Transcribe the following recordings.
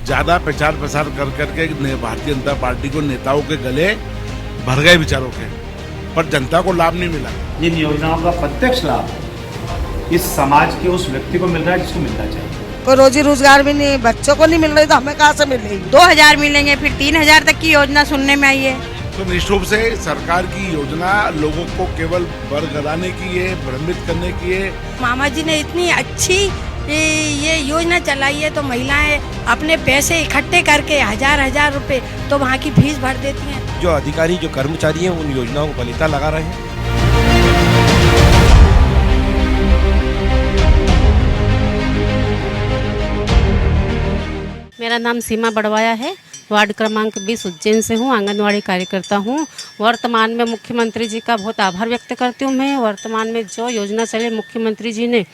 ज्यादा प्रचार प्रसार कर करके भारतीय जनता पार्टी को नेताओं के गले भर गए विचारों के, पर जनता को लाभ नहीं मिला। जिन योजनाओं का प्रत्यक्ष लाभ इस समाज के उस व्यक्ति को मिल रहा है जिसको मिलना चाहिए। कोई रोजी रोजगार भी नहीं, बच्चों को नहीं मिल रही तो हमें कहाँ से मिलेगी। 2000 मिलेंगे, फिर 3000 तक की योजना सुनने में आई है। तो निश्चित रूप से सरकार की योजना लोगों को केवल बरगलाने की है, भ्रमित करने की है। मामा जी ने इतनी अच्छी ये योजना चलाई है तो महिलाएं अपने पैसे इकट्ठे करके हजार रुपए तो वहाँ की फीस भर देती हैं। जो अधिकारी, जो कर्मचारी हैं, उन योजनाओं को बलिता लगा रहे हैं। मेरा नाम सीमा बड़वाया है, वार्ड क्रमांक 20 उज्जैन से हूँ, आंगनवाड़ी कार्यकर्ता हूँ। वर्तमान में मुख्यमंत्री जी का बहुत आभार व्यक्त करती हूँ मैं। वर्तमान में जो योजना चली मुख्यमंत्री जी ने,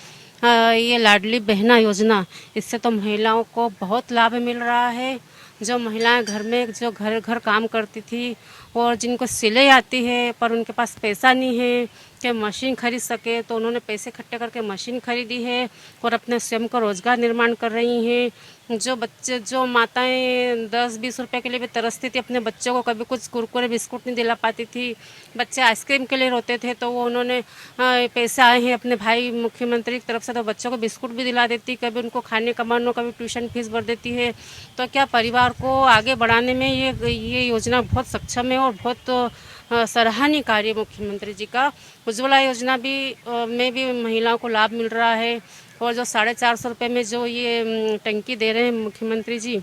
ये लाडली बहना योजना, इससे तो महिलाओं को बहुत लाभ मिल रहा है। जो महिलाएं घर में जो घर काम करती थी और जिनको सिलाई आती है पर उनके पास पैसा नहीं है कि मशीन खरीद सके, तो उन्होंने पैसे इकट्ठे करके मशीन खरीदी है और अपने स्वयं का रोजगार निर्माण कर रही हैं। जो माताएं 10-20 रुपए के लिए भी तरसती थी अपने बच्चों को, कभी कुछ कुरकुरे बिस्कुट नहीं दिला पाती थी, बच्चे आइसक्रीम के लिए रोते थे, तो वो उन्होंने पैसे आए हैं अपने भाई मुख्यमंत्री की तरफ से, तो बच्चों को बिस्कुट भी दिला देती, कभी उनको खाने का मन हो, कभी ट्यूशन फीस भर देती है। तो क्या परिवार को आगे बढ़ाने में ये योजना बहुत सक्षम है और बहुत सराहनीय कार्य मुख्यमंत्री जी का। उज्ज्वला योजना में भी महिलाओं को लाभ मिल रहा है और जो 450 रुपये में जो ये टंकी दे रहे हैं मुख्यमंत्री जी,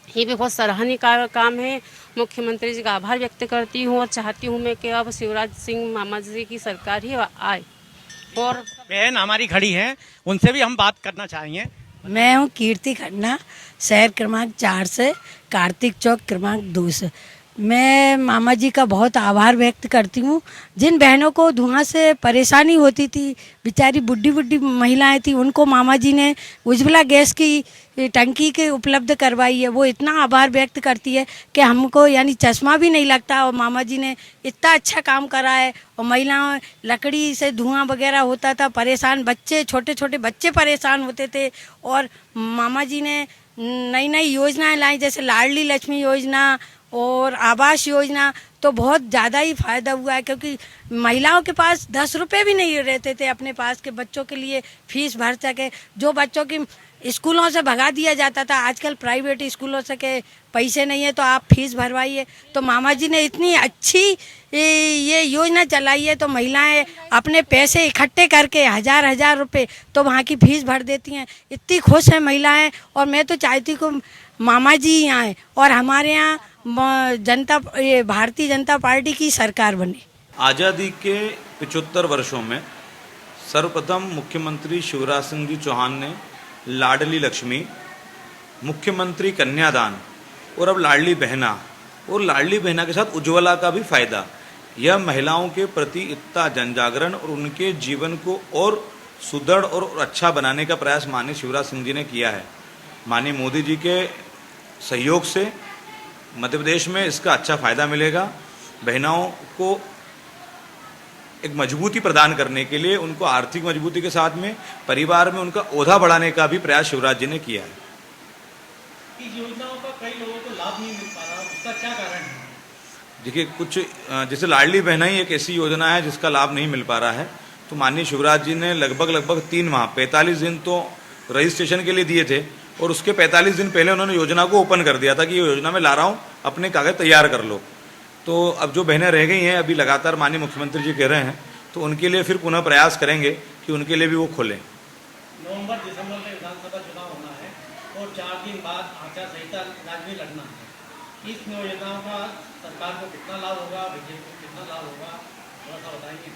ये भी बहुत सराहनीय काम है। मुख्यमंत्री जी का आभार व्यक्त करती हूँ और चाहती हूँ मैं कि अब शिवराज सिंह मामा जी की सरकार ही आए। और बहन हमारी खड़ी हैं, उनसे भी हम बात करना चाहेंगे। मैं हूँ कीर्ति खन्ना, शहर क्रमांक 4 से, कार्तिक चौक क्रमांक 2 से। मैं मामा जी का बहुत आभार व्यक्त करती हूँ। जिन बहनों को धुआं से परेशानी होती थी, बेचारी बुढ़ी महिलाएं थी, उनको मामा जी ने उज्ज्वला गैस की टंकी के उपलब्ध करवाई है। वो इतना आभार व्यक्त करती है कि हमको यानी चश्मा भी नहीं लगता और मामा जी ने इतना अच्छा काम करा है। और महिलाओं, लकड़ी से धुआं वगैरह होता था, परेशान बच्चे, छोटे छोटे बच्चे परेशान होते थे, और मामा जी ने नई नई योजनाएं लाई, जैसे लाडली लक्ष्मी योजना और आवास योजना, तो बहुत ज़्यादा ही फ़ायदा हुआ है। क्योंकि महिलाओं के पास 10 रुपये भी नहीं रहते थे अपने पास के बच्चों के लिए फीस भर सके। जो बच्चों की स्कूलों से भगा दिया जाता था, आजकल प्राइवेट स्कूलों से के पैसे नहीं है तो आप फीस भरवाइए। तो मामा जी ने इतनी अच्छी ये योजना चलाई है तो महिलाएं अपने पैसे इकट्ठे करके हजार रुपए तो वहाँ की फीस भर देती हैं। इतनी खुश हैं महिलाएं, और मैं तो चाहती हूँ मामा जी यहाँ आए और हमारे यहाँ भारतीय जनता पार्टी की सरकार बने। आज़ादी के 75 वर्षों में सर्वप्रथम मुख्यमंत्री शिवराज सिंह जी चौहान ने लाडली लक्ष्मी, मुख्यमंत्री कन्यादान और अब लाडली बहना, और लाडली बहना के साथ उज्ज्वला का भी फायदा, यह महिलाओं के प्रति इतना जनजागरण और उनके जीवन को और सुदृढ़ और अच्छा बनाने का प्रयास माननीय शिवराज सिंह जी ने किया है। माननीय मोदी जी के सहयोग से मध्य प्रदेश में इसका अच्छा फायदा मिलेगा। बहनों को एक मजबूती प्रदान करने के लिए, उनको आर्थिक मजबूती के साथ में परिवार में उनका ओहदा बढ़ाने का भी प्रयास शिवराज जी ने किया है। इस योजनाओं का कई लोगों को लाभ नहीं मिल पा रहा, उसका क्या कारण है? देखिए, कुछ जैसे लाडली बहना ही एक ऐसी योजना है जिसका लाभ नहीं मिल पा रहा है, तो माननीय शिवराज जी ने लगभग 3 माह 45 दिन तो रजिस्ट्रेशन के लिए दिए थे, और उसके 45 दिन पहले उन्होंने योजना को ओपन कर दिया था कि ये योजना मैं ला रहा हूँ, अपने कागज तैयार कर लो। तो अब जो बहनें रह गई हैं, अभी लगातार माननीय मुख्यमंत्री जी कह रहे हैं, तो उनके लिए फिर पुनः प्रयास करेंगे कि उनके लिए भी वो खोलें। नवंबर-दिसंबर में विधानसभा चुनाव होना है और 4 दिन बाद आचार संहिता राज्य में लड़ना है। इस योजनाओं का सरकार को कितना लाभ होगा, बीजेपी को कितना लाभ होगा, थोड़ा सा बताएंगे।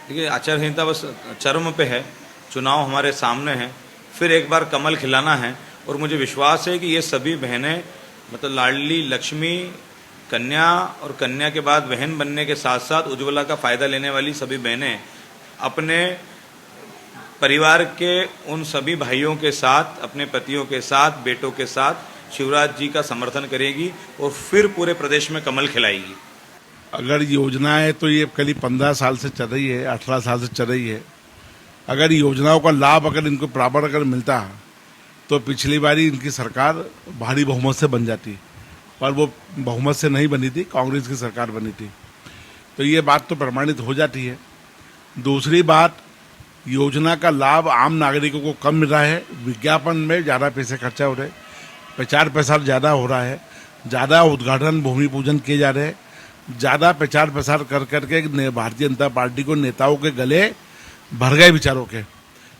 देखिए, आचार संहिता बस चरम पे है, चुनाव हमारे सामने है, फिर एक बार कमल खिलाना है, और मुझे विश्वास है कि ये सभी बहनें, मतलब लाडली लक्ष्मी, कन्या और कन्या के बाद बहन बनने के साथ साथ उज्ज्वला का फायदा लेने वाली सभी बहनें अपने परिवार के उन सभी भाइयों के साथ, अपने पतियों के साथ, बेटों के साथ शिवराज जी का समर्थन करेगी और फिर पूरे प्रदेश में कमल खिलाएगी। अगर योजना है तो ये करीब 15 साल से चल रही है, 18 साल से चल रही है। अगर योजनाओं का लाभ अगर इनको बराबर अगर मिलता तो पिछली बारी इनकी सरकार भारी बहुमत से बन जाती, पर वो बहुमत से नहीं बनी थी, कांग्रेस की सरकार बनी थी। तो ये बात तो प्रमाणित हो जाती है। दूसरी बात, योजना का लाभ आम नागरिकों को कम मिल रहा है, विज्ञापन में ज़्यादा पैसे खर्चा हो रहे, प्रचार प्रसार ज़्यादा हो रहा है, ज़्यादा उद्घाटन भूमि पूजन किए जा रहे हैं, ज़्यादा प्रचार प्रसार कर करके भारतीय जनता पार्टी को नेताओं के गले भर गए विचारों के,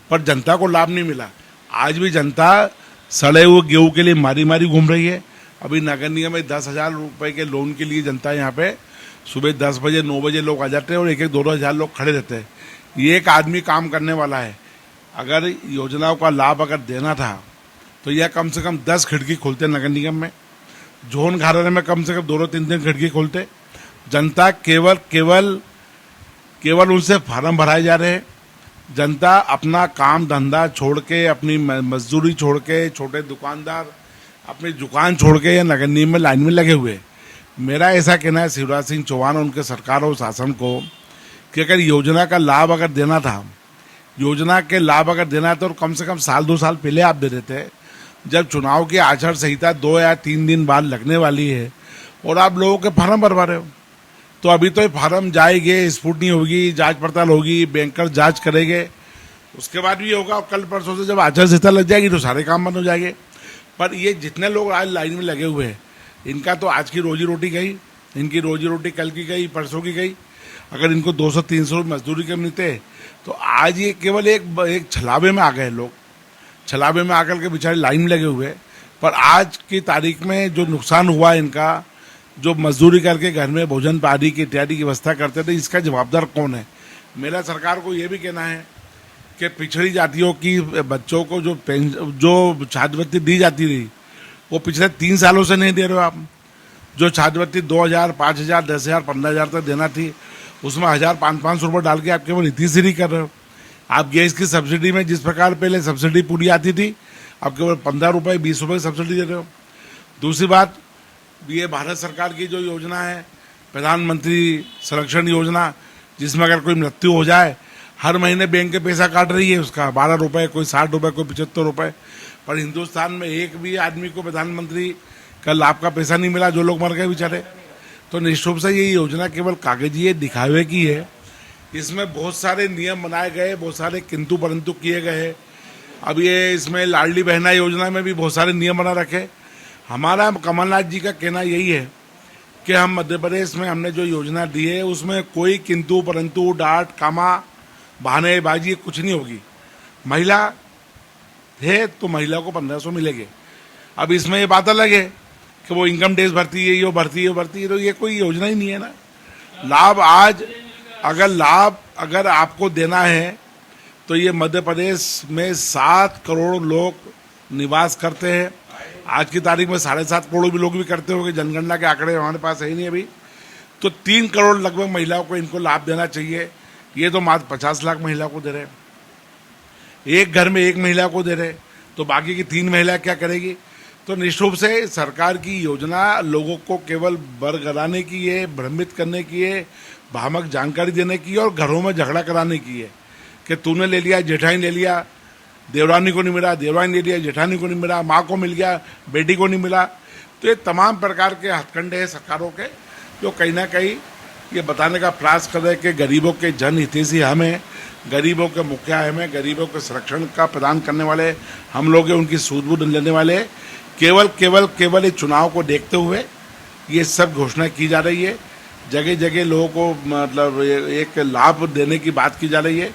पर जनता को लाभ नहीं मिला। आज भी जनता सड़े हुए गेहूं के लिए मारी मारी घूम रही है। अभी नगर निगम में 10,000 रुपए के लोन के लिए जनता यहाँ पे सुबह 10 बजे 9 बजे लोग आ जाते हैं और 1-2 हज़ार लोग खड़े रहते हैं। ये एक आदमी काम करने वाला है। अगर योजनाओं का लाभ अगर देना था तो यह कम से कम 10 खिड़की खोलते नगर निगम में, जोन घराने में कम से कम 2-3 खिड़की खोलते। जनता केवल उनसे फार्म भराए जा रहे हैं। जनता अपना काम धंधा छोड़ के, अपनी मजदूरी छोड़ के, छोटे दुकानदार अपनी दुकान छोड़ के या नगर निगम में लाइन में लगे हुए। मेरा ऐसा कहना है शिवराज सिंह चौहान और उनके सरकार और शासन को कि अगर योजना का लाभ अगर देना था, योजना के लाभ अगर देना तो कम से कम 1-2 साल पहले आप दे देते। जब चुनाव की आचार संहिता 2 या 3 दिन बाद लगने वाली है और आप लोगों के फार्म भरवा रहे हो, तो अभी तो ये फार्म जाएंगे, स्क्रूटनी होगी, जांच पड़ताल होगी, बैंकर जांच करेंगे, उसके बाद भी होगा। और कल परसों से जब आचार संहिता लग जाएगी तो सारे काम बंद हो जाएंगे। पर ये जितने लोग आज लाइन में लगे हुए हैं, इनका तो आज की रोजी रोटी गई, इनकी रोजी रोटी कल की गई, परसों की गई। अगर इनको 200-300 मजदूरी के मिलते तो आज ये केवल एक छलावे में आ गए लोग, छलावे में आकर के बेचारे लाइन में लगे हुए। पर आज की तारीख में जो नुकसान हुआ इनका, जो मजदूरी करके घर में भोजन पानी की इत्यादि की व्यवस्था करते थे, इसका जवाबदार कौन है? मेरा सरकार को ये भी कहना है कि पिछड़ी जातियों की बच्चों को जो छात्रवृत्ति दी जाती रही वो पिछले 3 सालों से नहीं दे रहे हो आप। जो छात्रवृत्ति 2,000, 5,000, 10,000, 15,000 तक देना थी, उसमें 1,000-500 रुपये डाल के आप केवल इतनी सीरी कर रहे हो। आप गैस की सब्सिडी में जिस प्रकार पहले सब्सिडी पूरी आती थी, अब केवल 15 रुपये 20 रुपये की सब्सिडी दे रहे हो। दूसरी बात, ये भारत सरकार की जो योजना है प्रधानमंत्री संरक्षण योजना, जिसमें अगर कोई मृत्यु हो जाए हर महीने बैंक के पैसा काट रही है, उसका 12 रुपये, कोई 60 रुपये, कोई 75 रुपये। पर हिंदुस्तान में एक भी आदमी को प्रधानमंत्री का लाभ का पैसा नहीं मिला, जो लोग मर गए बेचारे। तो निश्चित रूप से ये योजना केवल कागजी है, दिखावे की है। इसमें बहुत सारे नियम बनाए गए, बहुत सारे किंतु परंतु किए गए। अब ये इसमें लाडली बहना योजना में भी बहुत सारे नियम बना रखे। हमारा कमलनाथ जी का कहना यही है कि हम मध्य प्रदेश में हमने जो योजना दी है उसमें कोई किंतु परंतु, डांट कामा, बहानेबाजी कुछ नहीं होगी। महिला है तो महिला को 1500 मिलेंगे। अब इसमें ये बात अलग है कि वो इनकम टैक्स भरती है, ये भरती है, तो ये कोई योजना ही नहीं है ना। लाभ आज अगर आपको देना है तो ये मध्य प्रदेश में 7 करोड़ लोग निवास करते हैं। आज की तारीख में 7.5 करोड़ भी लोग भी करते होंगे, जनगणना के आंकड़े हमारे पास है ही नहीं अभी। तो 3 करोड़ लगभग महिलाओं को इनको लाभ देना चाहिए। ये तो मात्र 50 लाख महिला को दे रहे, एक घर में एक महिला को दे रहे, तो बाकी की 3 महिला क्या करेगी? तो निश्चित रूप से सरकार की योजना लोगों को केवल बरगलाने की है, भ्रमित करने की है, भ्रामक जानकारी देने की है और घरों में झगड़ा कराने की है कि तूने ले लिया, जेठानी ले लिया, देवरानी को नहीं मिला, देवरानी ले लिया, जेठानी को नहीं मिला, माँ को मिल गया, बेटी को नहीं मिला। तो ये तमाम प्रकार के हथकंडे हैं सरकारों के, जो कहीं ना कहीं ये बताने का प्रयास कर रहे हैं कि गरीबों के जन हितैषी हम हैं, गरीबों के मुखिया हम हैं, गरीबों के संरक्षण का प्रदान करने वाले हम लोग हैं, उनकी सूझबूझ लेने वाले। केवल ये चुनाव को देखते हुए ये सब घोषणा की जा रही है। जगह जगह लोगों को मतलब एक लाभ देने की बात की जा रही है,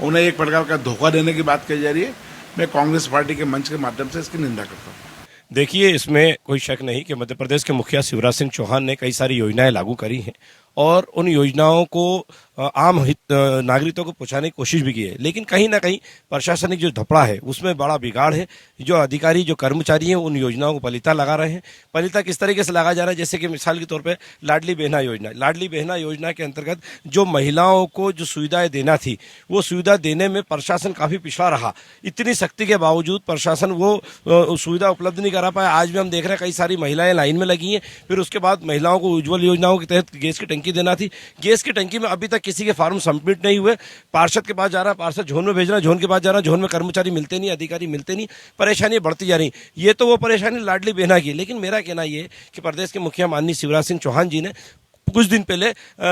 उन्हें एक प्रकार का धोखा देने की बात की जा रही है। मैं कांग्रेस पार्टी के मंच के माध्यम से इसकी निंदा करता हूँ। देखिए, इसमें कोई शक नहीं कि मध्य प्रदेश के मुखिया शिवराज सिंह चौहान ने कई सारी योजनाएं लागू करी हैं और उन योजनाओं को आम नागरिकों को पहुंचाने की कोशिश भी की है, लेकिन कहीं ना कहीं प्रशासनिक जो धपड़ा है उसमें बड़ा बिगाड़ है। जो अधिकारी, जो कर्मचारी हैं, उन योजनाओं को पलीता लगा रहे हैं। पलीता किस तरीके से लगा जा रहा है? जैसे कि मिसाल के तौर पे लाडली बहना योजना के अंतर्गत जो महिलाओं को जो सुविधाएं देना थी, वो सुविधा देने में प्रशासन काफी पिछड़ा रहा। इतनी सख्ती के बावजूद प्रशासन वो सुविधा उपलब्ध नहीं करा पाया। आज भी हम देख रहे हैं कई सारी महिलाएं लाइन में लगी हैं। फिर उसके बाद महिलाओं को उज्ज्वल योजनाओं के तहत गैस की टंकी देना थी। गैस की टंकी में अभी तक किसी के फार्म सबमिट नहीं हुए। पार्षद के पास जा रहा है, पार्षद झोन में भेज रहा है, झोन के पास जा रहा है, झोन में कर्मचारी मिलते नहीं, अधिकारी मिलते नहीं, परेशानियां बढ़ती जा रही। ये तो वो परेशानी लाडली बहना की, लेकिन मेरा कहना ये कि प्रदेश के मुखिया माननीय शिवराज सिंह चौहान जी ने कुछ दिन पहले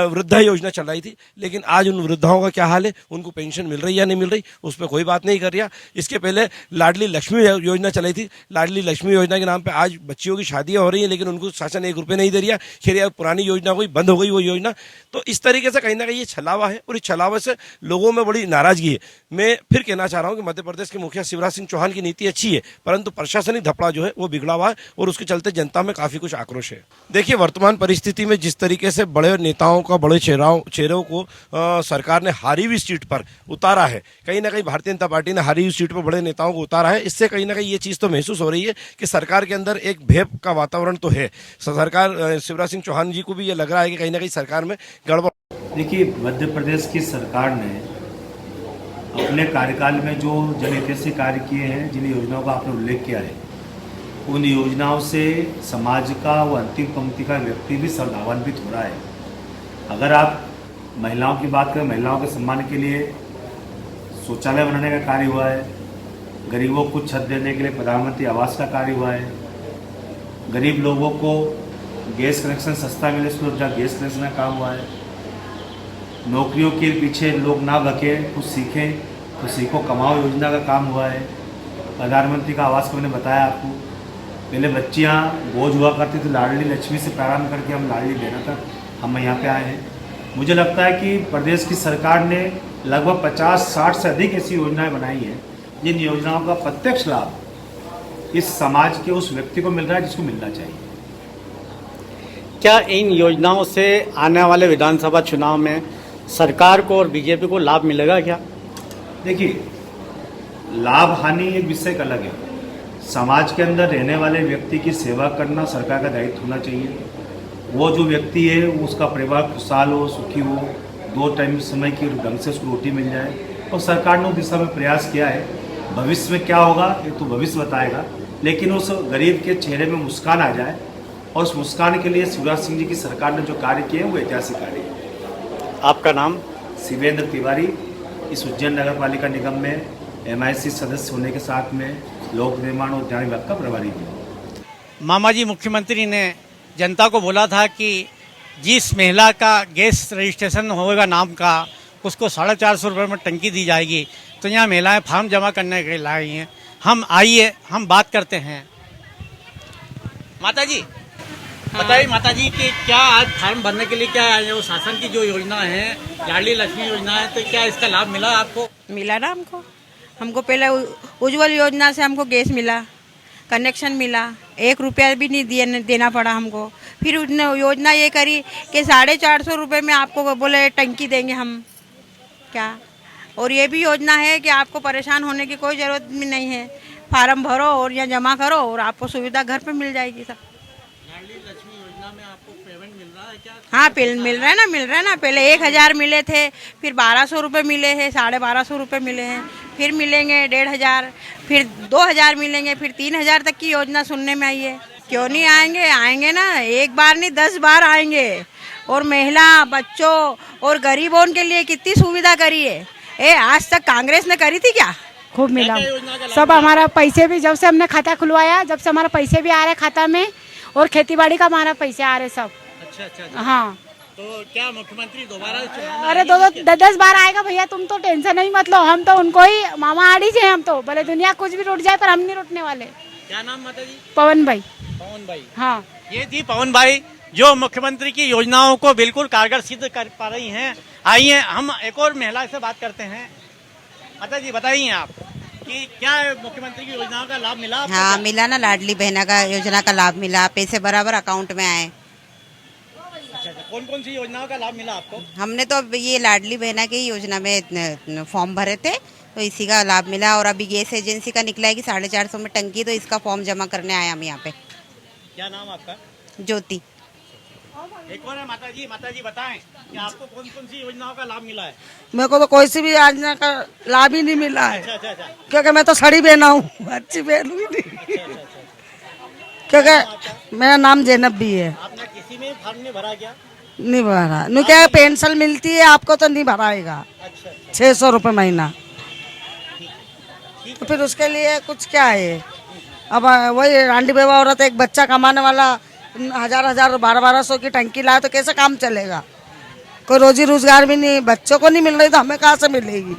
वृद्धा योजना चलाई थी, लेकिन आज उन वृद्धाओं का क्या हाल है, उनको पेंशन मिल रही है या नहीं मिल रही, उस पर कोई बात नहीं कर रहा। इसके पहले लाडली लक्ष्मी योजना चलाई थी। लाडली लक्ष्मी योजना के नाम पे आज बच्चियों की शादियां हो रही हैं, लेकिन उनको शासन 1 रुपये नहीं दे रहा। खैर यार, पुरानी योजना कोई बंद हो गई वो योजना। तो इस तरीके से कहीं ना कहीं ये छलावा है, और इस छलावे से लोगों में बड़ी नाराजगी है। मैं फिर कहना चाह रहा हूँ कि मध्य प्रदेश के मुखिया शिवराज सिंह चौहान की नीति अच्छी है, परंतु प्रशासनिक धपड़ा जो है वो बिगड़ा हुआ है, और उसके चलते जनता में काफी कुछ आक्रोश है। देखिए, वर्तमान परिस्थिति में जिस तरीके से बड़े नेताओं का, बड़े चेहरों को सरकार ने हारी हुई सीट पर उतारा है, कहीं ना कहीं भारतीय जनता पार्टी ने हारी हुई सीट पर बड़े नेताओं को उतारा है। इससे कहीं ना कहीं ये चीज तो महसूस हो रही है कि सरकार के अंदर एक भय का वातावरण तो है। सरकार, शिवराज सिंह चौहान जी को भी ये लग रहा है कि कहीं ना कहीं सरकार में गड़बड़। देखिए, मध्य प्रदेश की सरकार ने अपने कार्यकाल में जो जनहितैषी कार्य किए हैं, जिन योजनाओं का आपने उल्लेख किया है, उन योजनाओं से समाज का वो अंतिम पंक्ति का व्यक्ति भी लाभान्वित हो रहा है। अगर आप महिलाओं की बात करें, महिलाओं के सम्मान के लिए शौचालय बनाने का कार्य हुआ है, गरीबों को छत देने के लिए प्रधानमंत्री आवास का कार्य हुआ है, गरीब लोगों को गैस कनेक्शन सस्ता मिले, सुलभ गैस कनेक्शन का काम हुआ है, नौकरियों के पीछे लोग ना भगे, कुछ सीखें तो सीखो कमाओ योजना का काम हुआ है, प्रधानमंत्री का आवास को मैंने बताया आपको। पहले बच्चियाँ बोझ हुआ करती थी, लाडली लक्ष्मी से प्रारंभ करके हम लाडली बहना तक हम यहाँ पे आए हैं। मुझे लगता है कि प्रदेश की सरकार ने लगभग 50-60 से अधिक ऐसी योजनाएं बनाई हैं, जिन योजनाओं का प्रत्यक्ष लाभ इस समाज के उस व्यक्ति को मिल रहा है जिसको मिलना चाहिए। क्या इन योजनाओं से आने वाले विधानसभा चुनाव में सरकार को और बीजेपी को लाभ मिलेगा क्या? देखिए, लाभ हानि एक विषय का अलग है। समाज के अंदर रहने वाले व्यक्ति की सेवा करना सरकार का दायित्व होना चाहिए। वो जो व्यक्ति है उसका परिवार खुशहाल हो, सुखी हो, 2 टाइम समय की ढंग से उसको रोटी मिल जाए, और सरकार ने उस दिशा में प्रयास किया है। भविष्य में क्या होगा ये तो भविष्य बताएगा, लेकिन उस गरीब के चेहरे में मुस्कान आ जाए, और उस मुस्कान के लिए शिवराज सिंह जी की सरकार ने जो कार्य किए वो ऐतिहासिक कार्य है। आपका नाम? शिवेंद्र तिवारी। इस उज्जैन नगर पालिका निगम में MIC सदस्य होने के साथ में लोक निर्माण और उद्यान विभाग का प्रभारी हूँ। मामा जी, मुख्यमंत्री ने जनता को बोला था कि जिस महिला का गैस रजिस्ट्रेशन होगा नाम का, उसको 450 रुपये में टंकी दी जाएगी। तो यहाँ महिलाएं फार्म जमा करने के लिए लाई हैं। हम आइए, हम बात करते हैं। माता जी, बताइए माता जी कि क्या आज फार्म भरने के लिए क्या आए हैं? वो शासन की जो योजना है, लाडली लक्ष्मी योजना है, तो क्या इसका लाभ मिला आपको? मिला ना हमको पहले उज्ज्वल योजना से हमको गैस मिला, कनेक्शन मिला, 1 रुपया भी नहीं देना पड़ा हमको। फिर उसने योजना ये करी कि 450 रुपये में आपको बोले टंकी देंगे हम क्या। और ये भी योजना है कि आपको परेशान होने की कोई ज़रूरत भी नहीं है, फार्म भरो और यहाँ जमा करो और आपको सुविधा घर पे मिल जाएगी सब। लक्ष्मी योजना में आपको पेमेंट मिल रहा है क्या? हाँ, मिल रहा है ना। पहले 1000 मिले थे, फिर 1200 रुपये मिले हैं, 1250 रुपये मिले हैं, फिर मिलेंगे 1500, फिर 2000 मिलेंगे, फिर 3000 तक की योजना सुनने में आई है। क्यों नहीं आएंगे ना, एक बार नहीं 10 बार आएंगे। और महिला, बच्चों और गरीबों के लिए कितनी सुविधा करी है। आज तक कांग्रेस ने करी थी क्या? खूब मिला सब। हमारा पैसे भी जब से हमने खाता खुलवाया, जब से हमारा पैसे भी आ रहे खाता में, और खेतीबाड़ी का हमारा पैसे आ रहे सब। अच्छा। हाँ, तो क्या मुख्यमंत्री दोबारा चुनाव? अरे 10 बार आएगा भैया, तुम तो टेंशन नहीं मत लो। हम तो उनको ही मामा आड़ी से, हम तो भले दुनिया कुछ भी रुट जाए पर हम नहीं रुटने वाले। क्या नाम माता जी? पवन भाई। पवन भाई, हाँ, ये थी पवन भाई जो मुख्यमंत्री की योजनाओं को बिल्कुल कारगर सिद्ध कर पा रही हैं। आइए हम एक और महिला से बात करते हैं। माता जी, बताइए आप कि क्या मुख्यमंत्री की योजनाओं का लाभ मिला आपको? हाँ, मिला ना, लाडली बहना का योजना का लाभ मिला, पैसे बराबर अकाउंट में आए। अच्छा, कौन कौन सी योजनाओं का लाभ मिला आपको? हमने तो अब ये लाडली बहना की योजना में फॉर्म भरे थे, तो इसी का लाभ मिला। और अभी गैस एजेंसी का निकला है कि 450 में टंकी, तो इसका फॉर्म जमा करने आए हम यहाँ पे। क्या नाम आपका? ज्योति। एक और है माता जी बताएं कि आपको कौन कौन सी योजनाओं का लाभ मिला है? मेरे को तो कोई सी भी योजना का लाभ ही नहीं मिला है। अच्छा। क्योंकि मैं तो साड़ी पहना हूँ, अच्छी पहनूंगी नहीं। क्योंकि मेरा नाम जैनब भी है। आपने किसी में फॉर्म नहीं भरा क्या? नहीं भरा। नु क्या पेंशन मिलती है आपको तो नहीं भराएगा। 600 रुपये महीना। तो फिर उसके लिए कुछ क्या है। अब वही रांडी बेवा औरत एक बच्चा कमाने वाला 1000 1200 की टंकी लाए तो कैसे काम चलेगा। कोई रोजी रोजगार भी नहीं, बच्चों को नहीं मिल रही तो हमें कहाँ से मिलेगी।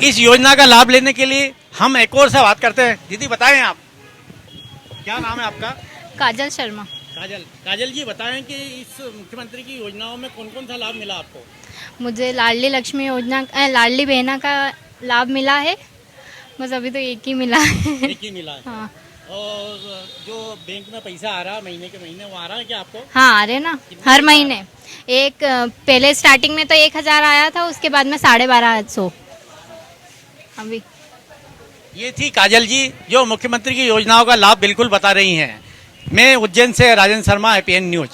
इस योजना का लाभ लेने के लिए हम एक और से बात करते हैं। दीदी बताएं आप, क्या नाम है आपका? काजल शर्मा। काजल जी बताएं कि इस मुख्यमंत्री की योजनाओं में कौन कौन सा लाभ मिला आपको? मुझे लाडली लक्ष्मी योजना लाडली बहना का लाभ मिला है, बस अभी तो एक ही मिला है। एक ही मिला है। हाँ। और जो बैंक में पैसा आ रहा है महीने के महीने, वो आ रहा है क्या आपको? हाँ आ रहे ना, हर महीने। एक पहले स्टार्टिंग में तो 1000 आया था, उसके बाद में 1250 अभी। ये थी काजल जी जो मुख्यमंत्री की योजनाओं का लाभ बिल्कुल बता रही हैं। मैं उज्जैन से राजेंद्र शर्मा, APN न्यूज।